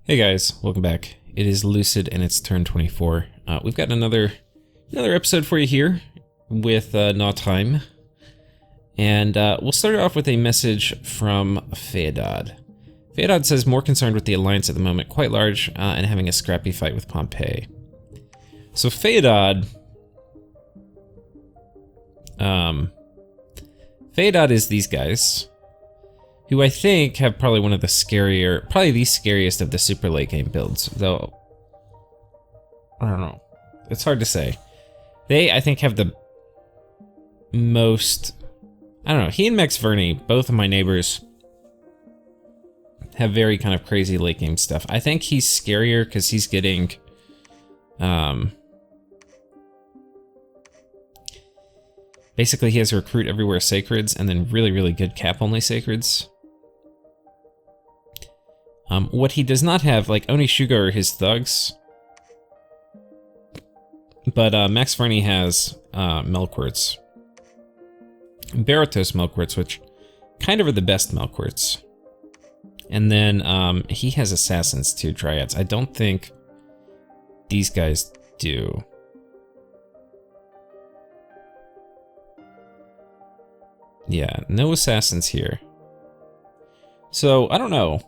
Hey guys, welcome back. It is Lucid and it's turn 24. We've got another episode for you here with Nottheim. And we'll start off with a message from Feodad. Feodad says, more concerned with the Alliance at the moment, quite large, and having a scrappy fight with Pompeii. So Feodad... Feodad is these guys, who I think have probably one of the probably the scariest of the super late game builds, though, I don't know, it's hard to say. They, I think, have the most, I don't know, he and Maxverni, both of my neighbors, have very kind of crazy late game stuff. I think he's scarier because he's getting, basically he has recruit everywhere sacreds and then really, really good cap only sacreds. What he does not have, like, Oni Shugo are his thugs. But Maxvenis has Melquirts. Baratos Melquirts, which kind of are the best Melquirts. And then he has Assassins too, Triads. I don't think these guys do. Yeah, no Assassins here. So, I don't know.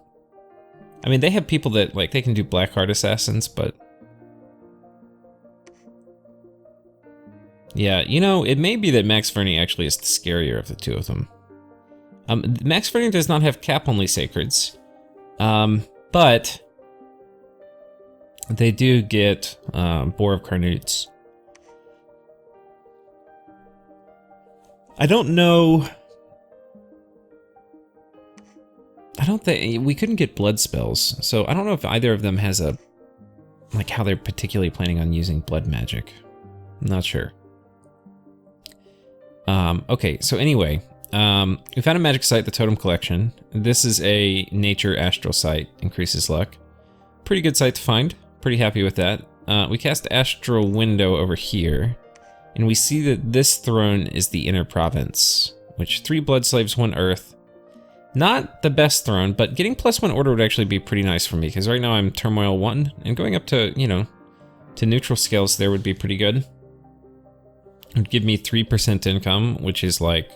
I mean, they have people that, like, they can do Blackheart Assassins, but... yeah, you know, it may be that Maxverni actually is the scarier of the two of them. Maxverni does not have cap-only Sacreds, but... they do get Boar of Carnutes. I don't know... I don't think, we couldn't get blood spells, so I don't know if either of them has a, like, how they're particularly planning on using blood magic. I'm not sure. Okay, so anyway, we found a magic site, the Totem Collection. This is a nature astral site, increases luck. Pretty good site to find, pretty happy with that. We cast Astral Window over here, and we see that this throne is the Inner Province, which 3 blood slaves, 1 earth. Not the best throne, but getting +1 order would actually be pretty nice for me, because right now I'm Turmoil 1, and going up to, you know, to neutral scales there would be pretty good. It would give me 3% income, which is like,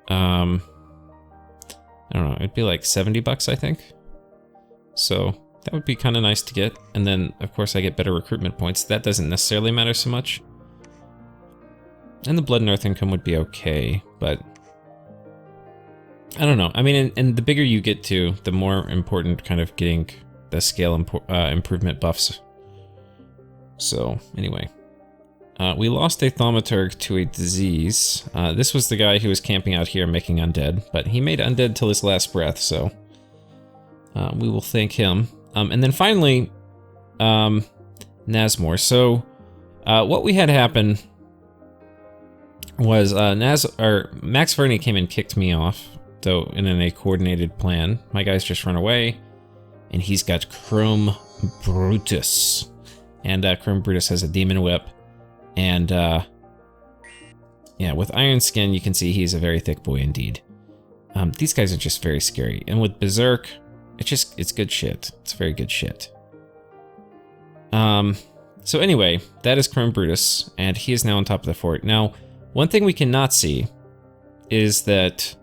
I don't know, it'd be like 70 bucks, I think. So that would be kind of nice to get, and then, of course, I get better recruitment points. That doesn't necessarily matter so much. And the Blood and Earth income would be okay, but... I don't know. I mean, and the bigger you get to, the more important kind of getting the scale improvement buffs. So, anyway. We lost a Thaumaturg to a disease. This was the guy who was camping out here making undead, but he made undead till his last breath, so... we will thank him. And then finally, Nazmor. So, what we had happen was Maxverni came and kicked me off. So, in a coordinated plan, my guy's just run away, and he's got Chrome Brutus. And Chrome Brutus has a Demon Whip, and yeah, with Iron Skin, you can see he's a very thick boy indeed. These guys are just very scary, and with Berserk, it's good shit. It's very good shit. So anyway, that is Chrome Brutus, and he is now on top of the fort. Now, one thing we cannot see is that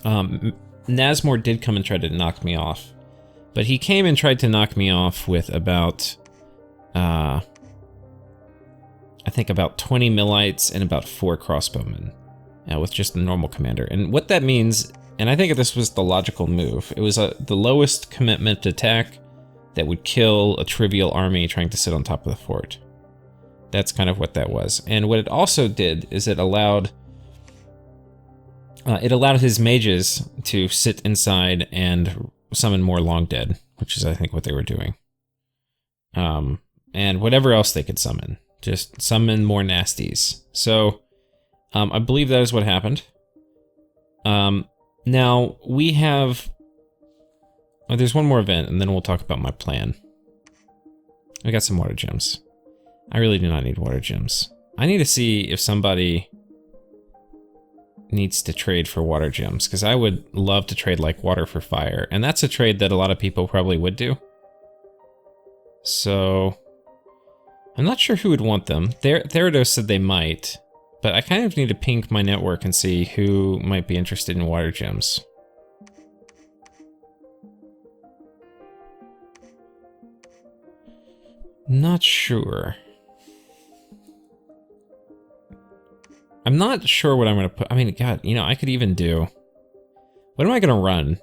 Nazmor did come and try to knock me off, but he came and tried to knock me off with about, I think about 20 Millites and about 4 crossbowmen, with just the normal commander. And what that means, and I think this was the logical move, it was the lowest commitment attack that would kill a trivial army trying to sit on top of the fort. That's kind of what that was. And what it also did is it allowed his mages to sit inside and summon more Long Dead, which is, I think, what they were doing. And whatever else they could summon. Just summon more nasties. So, I believe that is what happened. Now, we have... oh, there's one more event, and then we'll talk about my plan. I got some water gems. I really do not need water gems. I need to see if somebody... needs to trade for water gems, because I would love to trade like water for fire, and that's a trade that a lot of people probably would do. So I'm not sure who would want them. Therados said they might, but I kind of need to ping my network and see who might be interested in water gems. Not sure. I'm not sure what I'm going to put. I mean, God, you know, I could even do... What am I going to run?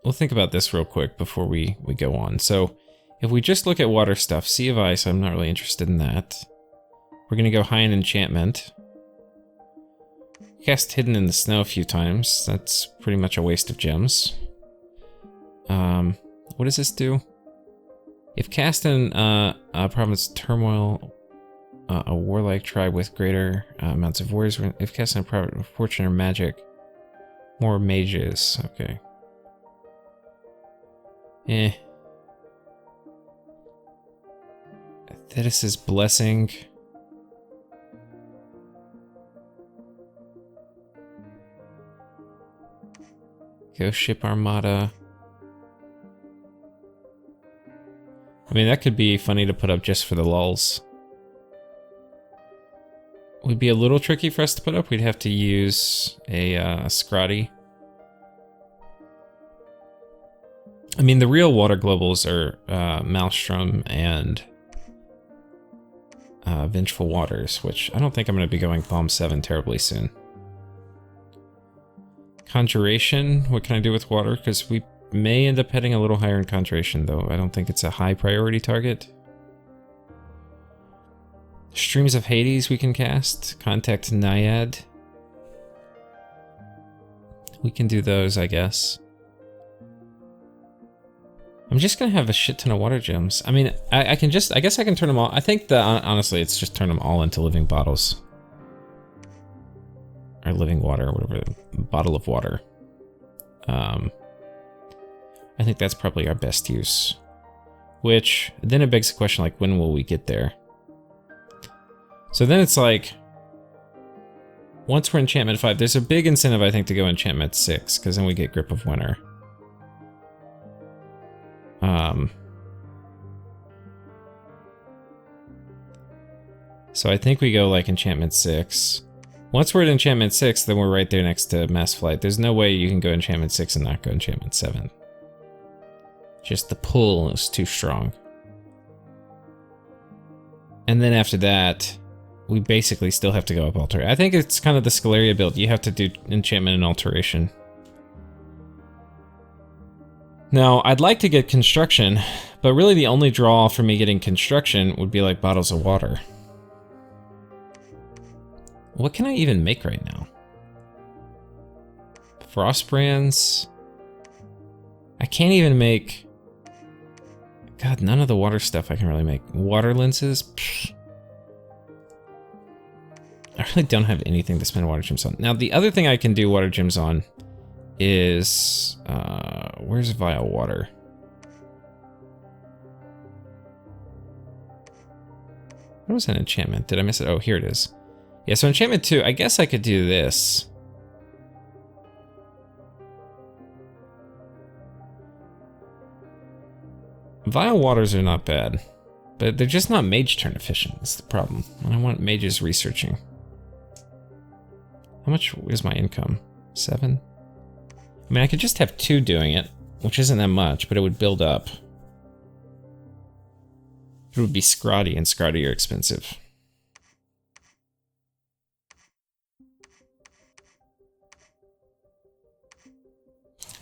We'll think about this real quick before we go on. So, if we just look at water stuff, Sea of Ice, I'm not really interested in that. We're going to go high in enchantment. Cast Hidden in the Snow a few times. That's pretty much a waste of gems. What does this do? If cast in a province turmoil, a warlike tribe with greater amounts of warriors. If cast in a private fortune or magic, more mages. Okay. Eh. Thetis' Blessing. Ghost Ship Armada. I mean, that could be funny to put up just for the lulz. Would be a little tricky for us to put up. We'd have to use a Scrotty. I mean, the real water globals are Maelstrom and Vengeful Waters, which I don't think I'm going to be going Palm 7 terribly soon. Conjuration, what can I do with water? Because we may end up heading a little higher in Conjuration, though. I don't think it's a high priority target. Streams of Hades we can cast. Contact Naiad. We can do those, I guess. I'm just gonna have a shit ton of water gems. I mean, I guess I can turn them all. I think that, honestly, it's just turn them all into living bottles. Or living water, or whatever. Bottle of water. I think that's probably our best use. Which, then it begs the question, like, when will we get there? So then it's like, once we're enchantment 5, there's a big incentive, I think, to go enchantment 6, because then we get Grip of Winter. So I think we go, like, enchantment 6. Once we're at enchantment 6, then we're right there next to Mass Flight. There's no way you can go enchantment 6 and not go enchantment 7. Just the pull is too strong. And then after that, we basically still have to go up Alter. I think it's kind of the Scaleria build. You have to do enchantment and alteration. Now, I'd like to get construction, but really the only draw for me getting construction would be like bottles of water. What can I even make right now? Frost brands. I can't even make... God, none of the water stuff I can really make. Water lenses? Pfft. I really don't have anything to spend water gems on. Now, the other thing I can do water gems on is... where's Vile Water? What was an enchantment? Did I miss it? Oh, here it is. Yeah, so enchantment 2, I guess I could do this. Vile Waters are not bad, but they're just not mage turn efficient. That's the problem. And I want mages researching. How much is my income? 7? I mean, I could just have 2 doing it, which isn't that much, but it would build up. It would be Scrotty, and Scrotty are expensive.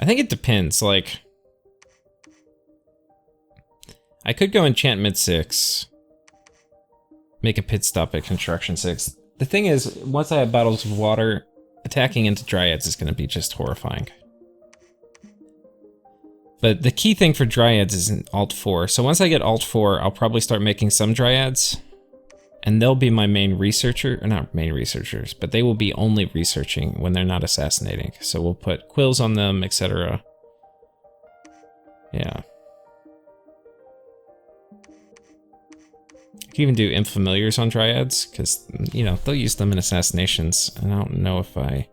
I think it depends, like... I could go enchantment 6. Make a pit stop at construction 6. The thing is, once I have bottles of water, attacking into dryads is going to be just horrifying. But the key thing for dryads is in Alt 4. So once I get Alt 4, I'll probably start making some dryads. And they'll be my main researcher, or not main researchers, but they will be only researching when they're not assassinating. So we'll put quills on them, etc. Yeah. I Could even do Infamiliars on Dryads, because, you know, they'll use them in assassinations. And I don't know if I...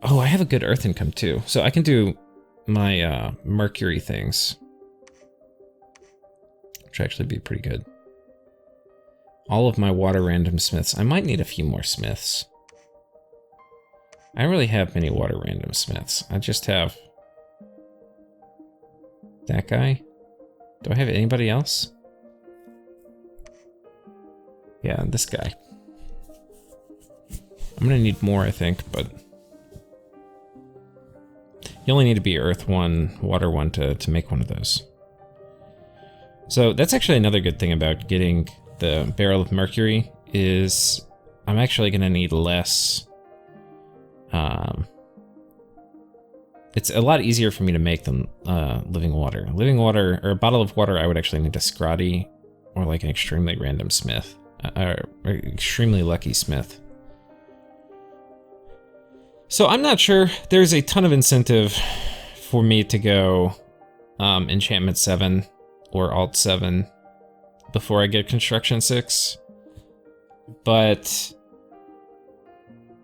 Oh, I have a good earth income too. So I can do my mercury things. Which actually be pretty good. All of my water random smiths. I might need a few more smiths. I don't really have many water random smiths. I just have... that guy? Do I have anybody else? Yeah, this guy. I'm gonna need more, I think, but... you only need to be Earth 1, Water 1 to make one of those. So that's actually another good thing about getting the Barrel of Mercury, is I'm actually gonna need less... it's a lot easier for me to make than living water. Living water, or a bottle of water, I would actually need a Scrotty, or like an extremely random smith. Or extremely lucky smith. So I'm not sure. There's a ton of incentive for me to go enchantment 7 or alt 7 before I get construction 6. But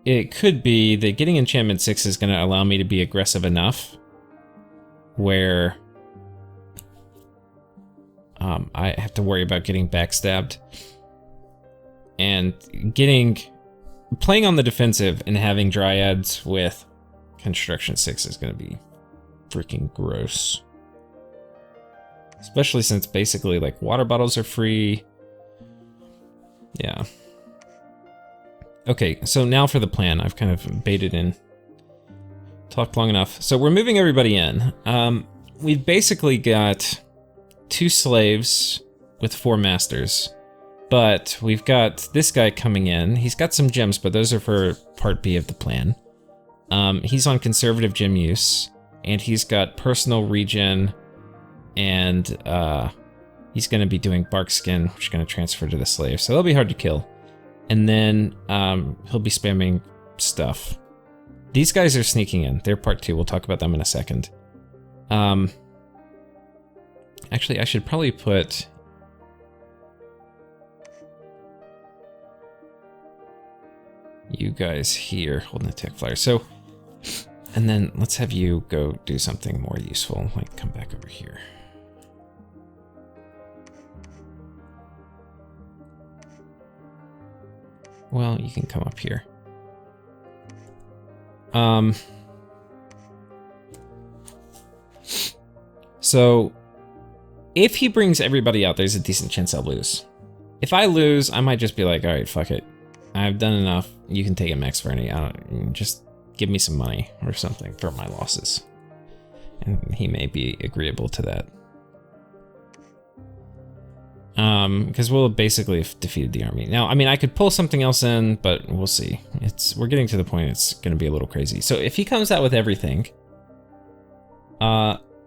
it could be that getting enchantment 6 is going to allow me to be aggressive enough where I have to worry about getting backstabbed. And playing on the defensive and having Dryads with construction 6 is going to be freaking gross. Especially since basically like water bottles are free. Yeah. Okay, so now for the plan. I've kind of baited in. Talked long enough. So we're moving everybody in. We've basically got 2 slaves with 4 masters. But we've got this guy coming in. He's got some gems, but those are for part B of the plan. He's on conservative gem use, and he's got personal regen, and he's going to be doing bark skin, which is going to transfer to the slave. So they'll be hard to kill. And then he'll be spamming stuff. These guys are sneaking in. They're part 2. We'll talk about them in a second. Actually, I should probably put... you guys here holding the tech flyer. So, and then let's have you go do something more useful, like come back over here. Well, you can come up here. So, if he brings everybody out, there's a decent chance I'll lose. If I lose, I might just be like, all right, fuck it. I've done enough. You can take it, Maxverni. Just give me some money or something for my losses. And he may be agreeable to that. Because we'll have basically defeated the army. Now, I mean, I could pull something else in, but we'll see. We're getting to the point it's going to be a little crazy. So if he comes out with everything,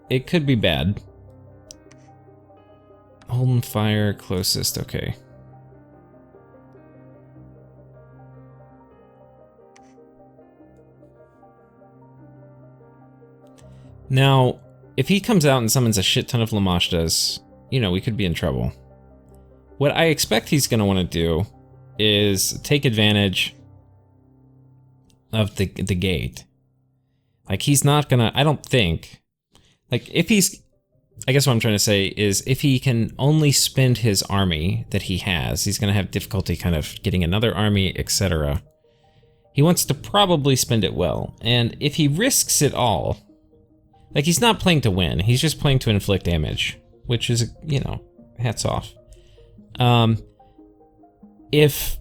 it could be bad. Holding fire closest, okay. Now, if he comes out and summons a shit ton of Lamashtas, you know, we could be in trouble. What I expect he's going to want to do is take advantage of the gate. Like, he's not going to, I don't think, like, if he's, I guess what I'm trying to say is if he can only spend his army that he has, he's going to have difficulty kind of getting another army, etc. He wants to probably spend it well. And if he risks it all, like, he's not playing to win, he's just playing to inflict damage, which is, you know, hats off. If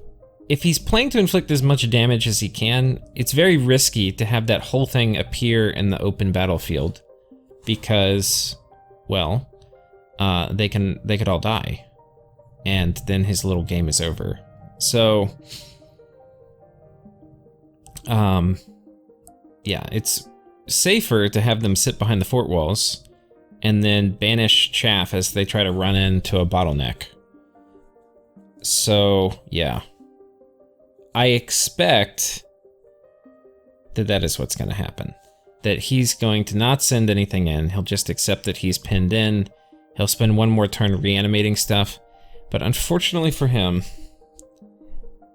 he's playing to inflict as much damage as he can, it's very risky to have that whole thing appear in the open battlefield, because, well, they could all die, and then his little game is over. So, yeah, it's safer to have them sit behind the fort walls and then banish chaff as they try to run into a bottleneck. So, yeah. I expect that is what's going to happen. That he's going to not send anything in. He'll just accept that he's pinned in. He'll spend one more turn reanimating stuff. But unfortunately for him,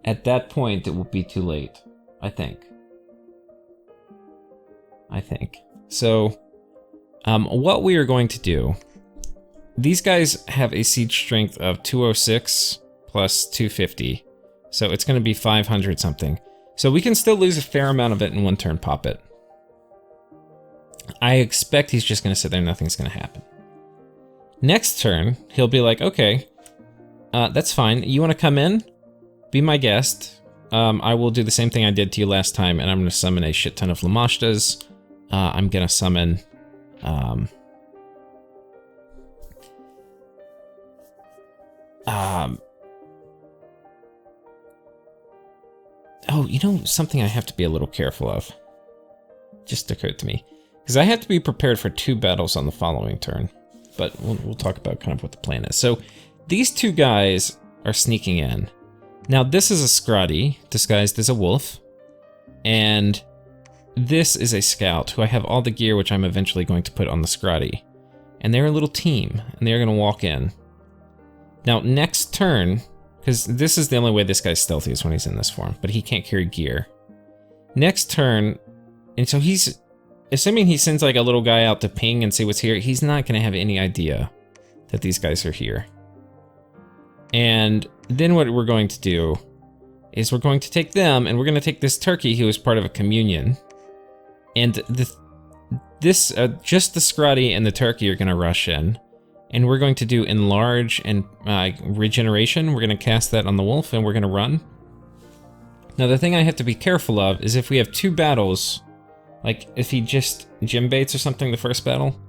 at that point, it will be too late. I think. So, what we are going to do... These guys have a siege strength of 206 plus 250. So it's going to be 500 something. So we can still lose a fair amount of it in one turn, pop it. I expect he's just going to sit there, nothing's going to happen. Next turn, he'll be like, okay, that's fine. You want to come in? Be my guest. I will do the same thing I did to you last time, and I'm going to summon a shit ton of Lamashtas. I'm going to summon... oh, you know, something I have to be a little careful of. Just occurred to me. Because I have to be prepared for 2 battles on the following turn. But we'll talk about kind of what the plan is. So, these 2 guys are sneaking in. Now, this is a Scrotty, disguised as a wolf. And this is a scout, who I have all the gear which I'm eventually going to put on the Scrotty. And they're a little team, and they're going to walk in. Now, next turn... Because this is the only way this guy's stealthy is when he's in this form, but he can't carry gear. Next turn, and so he's, assuming he sends like a little guy out to ping and see what's here, he's not going to have any idea that these guys are here. And then what we're going to do is we're going to take them, and we're going to take this turkey who is part of a communion. And just the Scrotty and the turkey are going to rush in. And we're going to do enlarge and regeneration. We're going to cast that on the wolf and we're going to run. Now the thing I have to be careful of is if we have 2 battles, like if he just gym baits or something the first battle.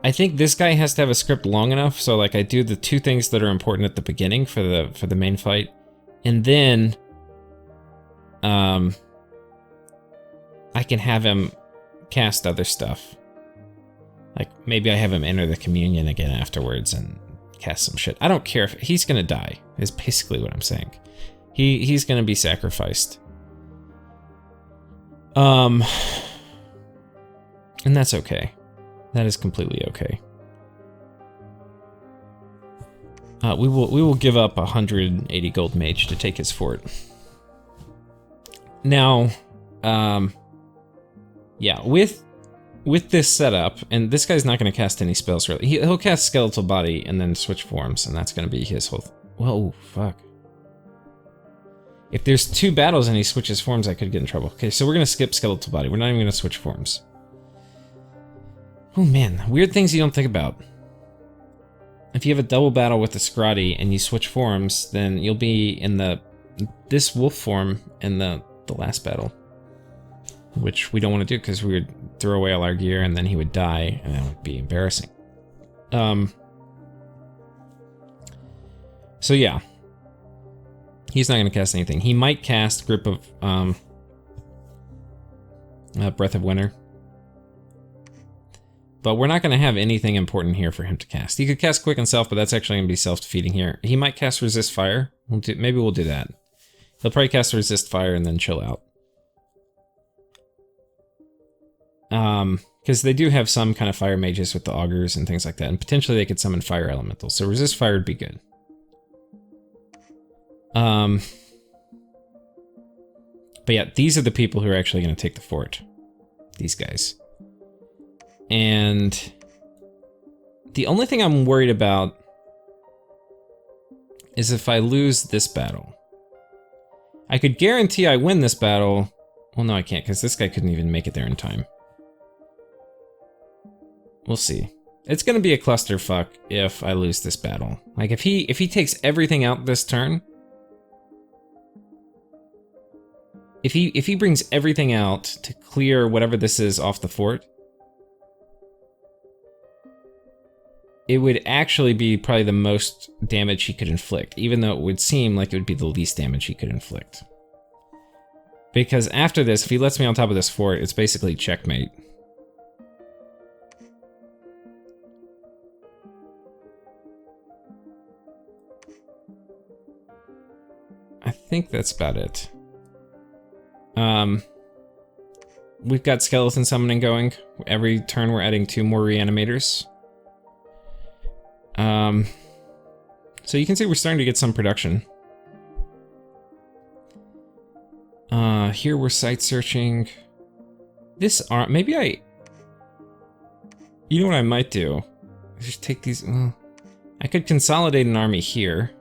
I think this guy has to have a script long enough, so like I do the 2 things that are important at the beginning for the main fight. And then I can have him cast other stuff. Like, maybe I have him enter the communion again afterwards and cast some shit. I don't care if... He's gonna die, is basically what I'm saying. He's gonna be sacrificed. And that's okay. That is completely okay. We will give up 180 gold mage to take his fort. Now, yeah, with this setup, and this guy's not going to cast any spells really. He'll cast Skeletal Body and then switch forms, and that's going to be his whole... Whoa, fuck. If there's 2 battles and he switches forms, I could get in trouble. Okay, so we're going to skip Skeletal Body. We're not even going to switch forms. Oh man, weird things you don't think about. If you have a double battle with the Scrotty and you switch forms, then you'll be in this wolf form in the last battle. Which we don't want to do because we would throw away all our gear and then he would die and that would be embarrassing. So yeah. He's not going to cast anything. He might cast Grip of Breath of Winter. But we're not going to have anything important here for him to cast. He could cast Quicken Self, but that's actually going to be self-defeating here. He might cast Resist Fire. Maybe we'll do that. He'll probably cast Resist Fire and then chill out. Because they do have some kind of fire mages with the augurs and things like that, and potentially they could summon fire elementals, so resist fire would be good. But yeah, these are the people who are actually going to take the fort. These guys. And the only thing I'm worried about is if I lose this battle. I could guarantee I win this battle. Well, no, I can't, because this guy couldn't even make it there in time. We'll see. It's gonna be a clusterfuck if I lose this battle. Like, if he takes everything out this turn... If he brings everything out to clear whatever this is off the fort... It would actually be probably the most damage he could inflict, even though it would seem like it would be the least damage he could inflict. Because after this, if he lets me on top of this fort, it's basically checkmate. I think that's about it. We've got skeleton summoning going. Every turn we're adding 2 more reanimators. So you can see we're starting to get some production. Here we're site searching. This arm, maybe you know what I might do? Just take these, I could consolidate an army here.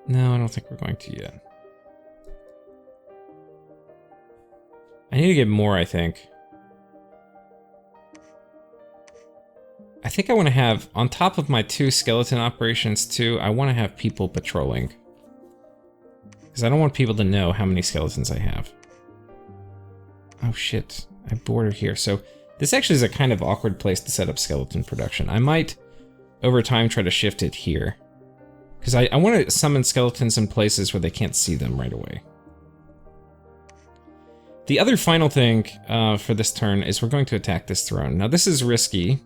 No, I don't think we're going to yet. I need to get more, I think. I think I want to have, on top of my 2 skeleton operations too, I want to have people patrolling. Because I don't want people to know how many skeletons I have. Oh shit, I border here. So this actually is a kind of awkward place to set up skeleton production. I might, over time, try to shift it here. Because I want to summon skeletons in places where they can't see them right away. The other final thing for this turn is we're going to attack this throne. Now this is risky.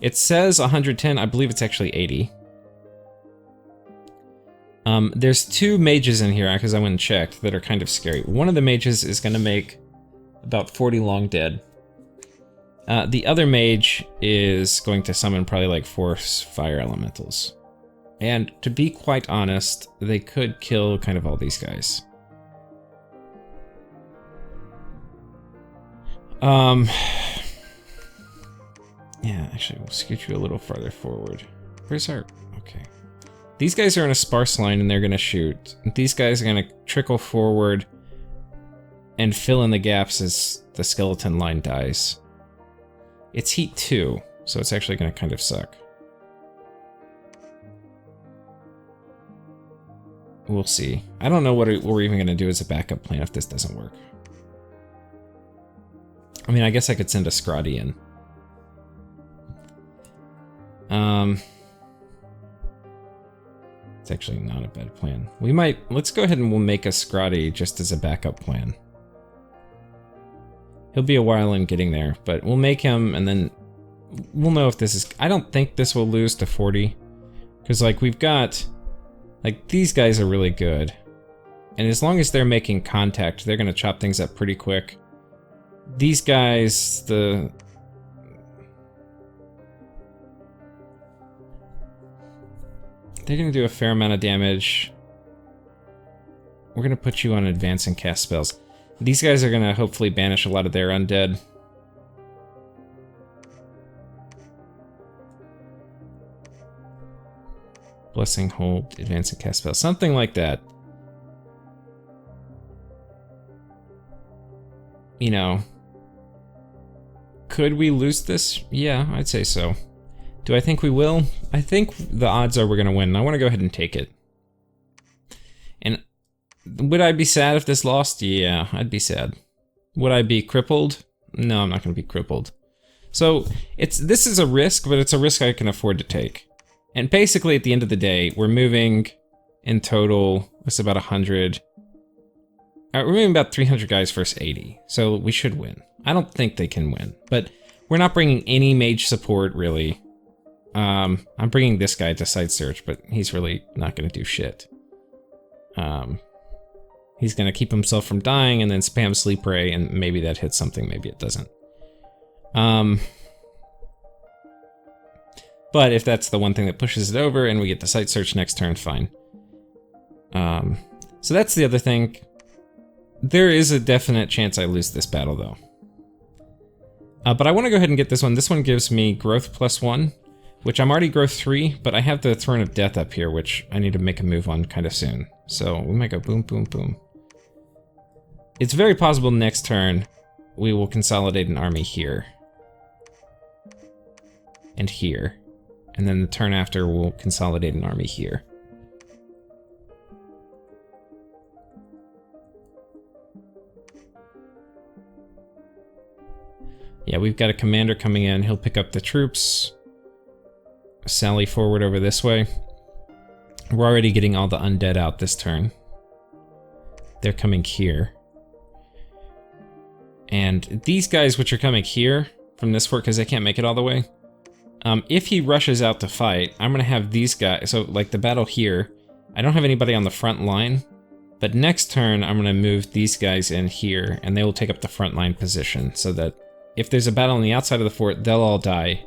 It says 110, I believe it's actually 80. There's 2 mages in here, because I went and checked, that are kind of scary. One of the mages is going to make about 40 long dead. The other mage is going to summon probably like 4 fire elementals. And to be quite honest, they could kill kind of all these guys. Yeah, actually, we'll scoot you a little farther forward. Where's our... Okay. These guys are in a sparse line and they're going to shoot. These guys are going to trickle forward and fill in the gaps as the skeleton line dies. It's heat 2, so it's actually going to kind of suck. We'll see. I don't know what we're even going to do as a backup plan if this doesn't work. I mean, I guess I could send a Scrotty in. It's actually not a bad plan. We might... Let's go ahead and we'll make a Scrotty just as a backup plan. He'll be a while in getting there, but we'll make him and then we'll know if this is... I don't think this will lose to 40. Because, like, we've got... Like, these guys are really good. And as long as they're making contact, they're going to chop things up pretty quick. These guys, they're going to do a fair amount of damage. We're going to put you on advance and cast spells. These guys are going to hopefully banish a lot of their undead. Blessing, hold, advance and cast spells. Something like that. You know. Could we lose this? Yeah, I'd say so. Do I think we will? I think the odds are we're going to win. I want to go ahead and take it. And would I be sad if this lost? Yeah, I'd be sad. Would I be crippled? No, I'm not going to be crippled. So, this is a risk, but it's a risk I can afford to take. And basically, at the end of the day, we're moving in total, it's about 100. We're moving about 300 guys versus 80, so we should win. I don't think they can win, but we're not bringing any mage support, really. I'm bringing this guy to site search, but he's really not going to do shit. He's going to keep himself from dying and then spam sleep ray, and maybe that hits something, maybe it doesn't. But if that's the one thing that pushes it over and we get the site search next turn, fine. So that's the other thing. There is a definite chance I lose this battle, though. But I want to go ahead and get this one. This one gives me growth +1, which I'm already growth 3, but I have the Throne of Death up here, which I need to make a move on kind of soon. So we might go boom, boom, boom. It's very possible next turn we will consolidate an army here. And here. And then the turn after we'll consolidate an army here. Yeah, we've got a commander coming in. He'll pick up the troops. Sally forward over this way. We're already getting all the undead out this turn. They're coming here. And these guys which are coming here from this fort, because they can't make it all the way, if he rushes out to fight, I'm going to have these guys, so like the battle here, I don't have anybody on the front line, but next turn I'm going to move these guys in here, and they will take up the front line position, so that if there's a battle on the outside of the fort, they'll all die.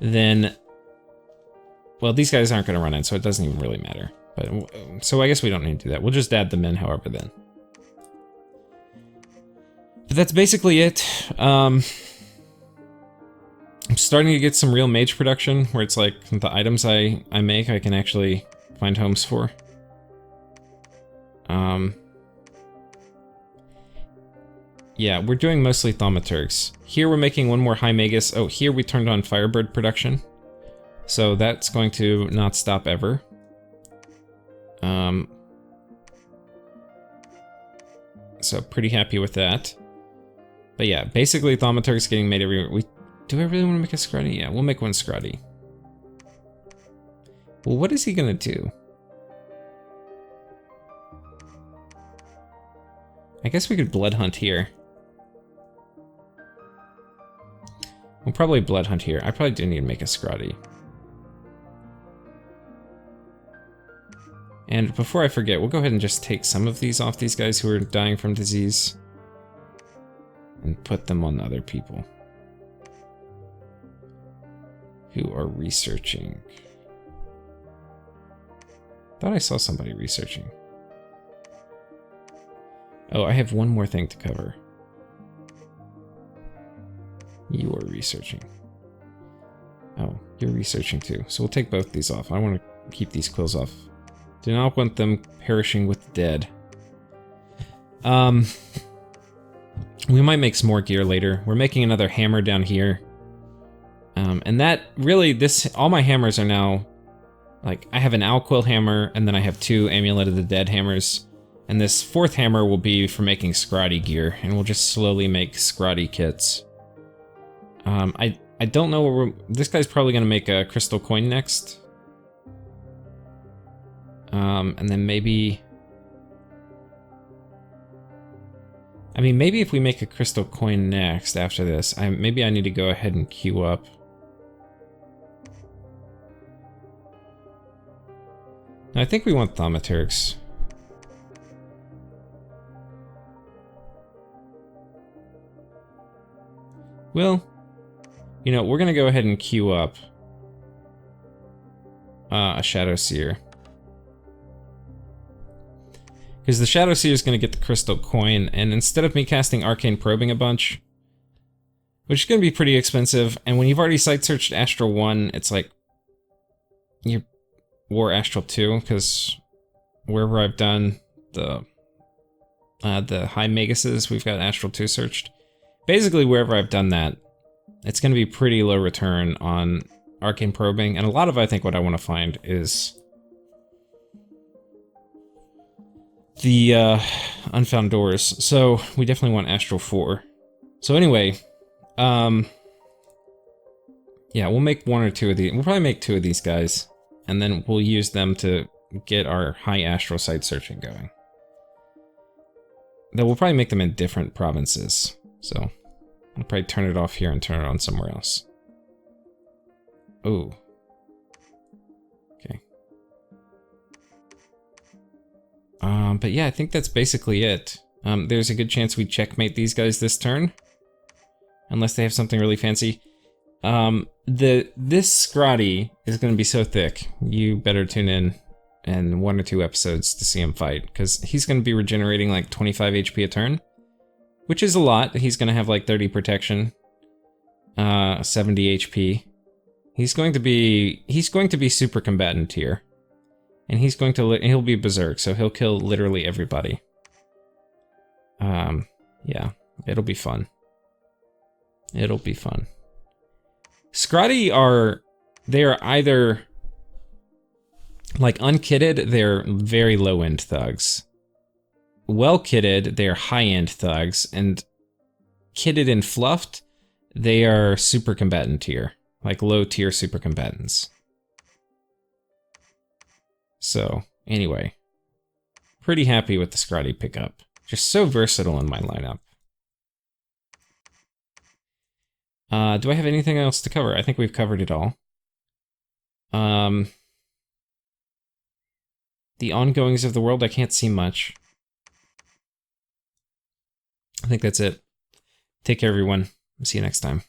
Then Well, these guys aren't going to run in, so it doesn't even really matter. But so I guess we don't need to do that. We'll just add them in, however, then. But that's basically it. I'm starting to get some real mage production, where it's like the items I make, I can actually find homes for. Yeah, we're doing mostly thaumaturgs. Here we're making one more high magus. Oh, here we turned on firebird production. So that's going to not stop ever. So pretty happy with that. But yeah, basically thaumaturgs getting made everywhere. Do I really want to make a scrotty? Yeah, we'll make one scrotty. Well, what is he gonna do? I guess we could blood hunt here. We'll probably blood hunt here. I probably do need to make a scrotty. And before I forget, we'll go ahead and just take some of these off these guys who are dying from disease. And put them on other people. Who are researching. Thought I saw somebody researching. Oh, I have one more thing to cover. You are researching. Oh, you're researching too. So we'll take both these off. I want to keep these quills off. Do not want them perishing with the dead. We might make some more gear later. We're making another hammer down here. And that really, all my hammers are now, like, I have an Alquill hammer, and then I have 2 Amulet of the Dead hammers. And this 4th hammer will be for making scrotty gear, and we'll just slowly make scrotty kits. I don't know what this guy's probably gonna make a crystal coin next. And then maybe... I mean, maybe if we make a crystal coin next after this, maybe I need to go ahead and queue up. No, I think we want thaumaturgs. Well, you know, we're gonna go ahead and queue up a Shadow Seer. Because the Shadow Seer is going to get the crystal coin, and instead of me casting Arcane Probing a bunch, which is going to be pretty expensive, and when you've already site searched Astral 1, it's like you War Astral 2, because wherever I've done the High Maguses, we've got Astral 2 searched. Basically, wherever I've done that, it's going to be pretty low return on Arcane Probing, and a lot of, I think, what I want to find is the Unfound Doors. So we definitely want Astral 4. So anyway, yeah, we'll make 1 or 2 of these. We'll probably make 2 of these guys, and then we'll use them to get our high astral site searching going. Then we'll probably make them in different provinces. So I'll probably turn it off here and turn it on somewhere else. Oh. Okay. But yeah, I think that's basically it. There's a good chance we checkmate these guys this turn. Unless they have something really fancy. This Scrotty is going to be so thick. You better tune in 1 or 2 episodes to see him fight. Because he's going to be regenerating like 25 HP a turn. Which is a lot. He's going to have like 30 protection. 70 HP. He's going to be super combatant here. And he'll be berserk, so he'll kill literally everybody. Yeah, it'll be fun. It'll be fun. Scrotty they are either, like, unkitted, they're very low-end thugs. Well-kitted, they're high-end thugs, and kitted and fluffed, they are super combatant tier. Like, low-tier super combatants. So, anyway. Pretty happy with the Scrotty pickup. Just so versatile in my lineup. Do I have anything else to cover? I think we've covered it all. The ongoings of the world, I can't see much. I think that's it. Take care, everyone. See you next time.